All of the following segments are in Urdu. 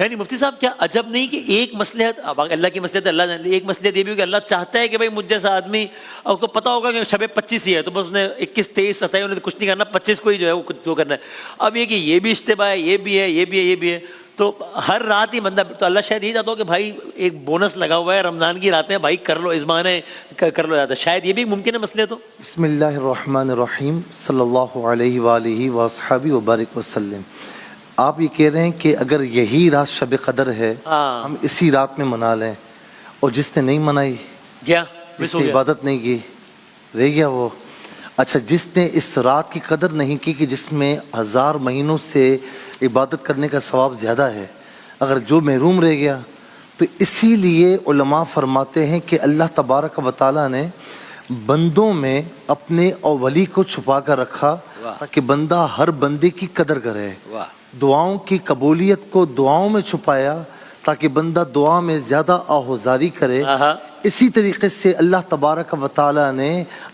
یعنی مفتی صاحب کیا عجب نہیں کہ ایک مصلحت، اب اللہ کی مصلحت اللہ جانے، ایک مصلحت یہ بھی ہو کہ اللہ چاہتا ہے کہ بھائی مجھ جیسا آدمی، آپ کو پتا ہوگا کہ شب 25 ہی ہے تو بس اس نے 21 23 27 انہیں کچھ نہیں کرنا، 25 کو ہی جو ہے وہ کرنا ہے. اب یہ کہ یہ بھی اشتباہ ہے، یہ بھی ہے، یہ بھی ہے، یہ بھی ہے، تو ہر رات ہی بندہ، تو اللہ شاید یہ چاہتا ہو کہ بھائی ایک بونس لگا ہوا ہے رمضان کی راتیں، بھائی کر لو اس بہانے کر لو زیادہ، شاید یہ بھی ممکن ہے مسئلے. تو بسم اللہ الرحمن الرحیم صلی اللہ علیہ وآلہ وصحبہ وبارک وسلم. آپ یہ کہہ رہے ہیں کہ اگر یہی رات شب قدر ہے ہم اسی رات میں منا لیں، اور جس نے نہیں منائی، کیا جس نے عبادت نہیں کی، رہ گیا وہ. اچھا، جس نے اس رات کی قدر نہیں کی کہ جس میں 1000 مہینوں سے عبادت کرنے کا ثواب زیادہ ہے، اگر جو محروم رہ گیا، تو اسی لیے علماء فرماتے ہیں کہ اللہ تبارک و تعالیٰ نے بندوں میں اپنے اولی کو چھپا کر رکھا تاکہ بندہ ہر بندے کی قدر کرے. دعاؤں کی قبولیت کو دعاؤں میں چھپایا تاکہ بندہ دعا میں زیادہ آہوزاری کرے. اسی طریقے سے اللہ تبارک و تعالیٰ نے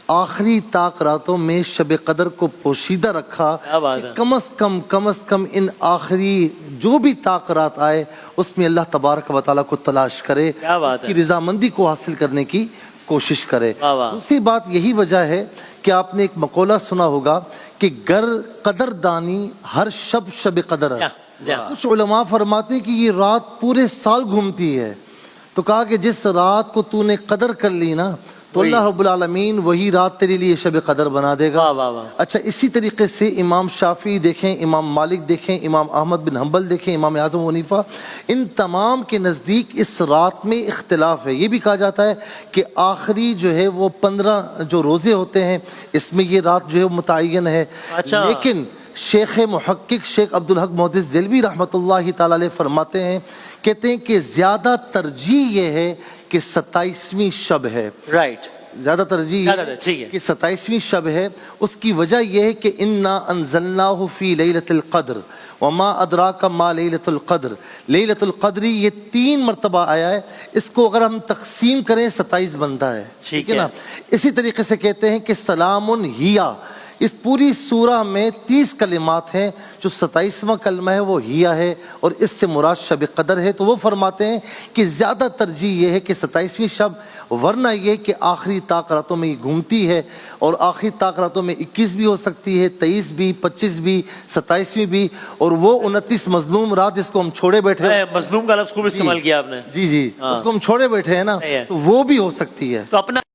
آخری طاق راتوں میں شب قدر کو پوشیدہ رکھا کہ کم از کم ان آخری جو بھی طاق رات آئے اس میں اللہ تبارک و تعالیٰ کو تلاش کرے، اس کی رضامندی کو حاصل کرنے کی کوشش کرے. دوسری بات یہی وجہ ہے کہ آپ نے ایک مقولہ سنا ہوگا کہ گر قدر دانی ہر شب قدر ہے. کچھ علماء فرماتے ہیں کہ یہ رات پورے سال گھومتی ہے، تو کہا کہ جس رات کو تو نے قدر کر لی نا تو اللہ رب العالمین وہی رات تیرے لیے شب قدر بنا دے گا. اچھا، اسی طریقے سے امام شافعی دیکھیں، امام مالک دیکھیں، امام احمد بن حنبل دیکھیں، امام اعظم حنیفہ، ان تمام کے نزدیک اس رات میں اختلاف ہے. یہ بھی کہا جاتا ہے کہ آخری جو ہے وہ 15 جو روزے ہوتے ہیں اس میں یہ رات جو ہے متعین ہے. لیکن شیخ محقق شیخ عبدالحق محدث دہلوی رحمۃ اللہ تعالی علیہ فرماتے ہیں، کہتے ہیں کہ زیادہ ترجیح یہ ہے کہ 27ویں شب ہے. زیادہ ترجیح کہ 27ویں شب ہے. اس کی وجہ یہ ہے کہ انا انزلناہ فی لیلۃ القدر وما ادراک ما لیلۃ القدر. لیلۃ القدر یہ 3 مرتبہ آیا ہے، اس کو اگر ہم تقسیم کریں 27 بنتا ہے، ٹھیک ہے نا. اسی طریقے سے کہتے ہیں کہ سلام ہیا، اس پوری سورہ میں 30 کلمات ہیں، جو 27واں کلمہ ہے وہ ہیا ہے اور اس سے مراد شب قدر ہے. تو وہ فرماتے ہیں کہ زیادہ ترجیح یہ ہے کہ 27ویں شب، ورنہ یہ کہ آخری طاق راتوں میں یہ گھومتی ہے، اور آخری طاق راتوں میں 21 بھی ہو سکتی ہے، 23 بھی، 25 بھی، 27ویں بھی، اور وہ 29 مظلوم رات جس کو ہم چھوڑے بیٹھے ہیں. مظلوم کا لفظ خوب استعمال کیا آپ نے. جی اس کو ہم چھوڑے بیٹھے ہیں نا، تو وہ بھی ہو سکتی ہے. تو اپنا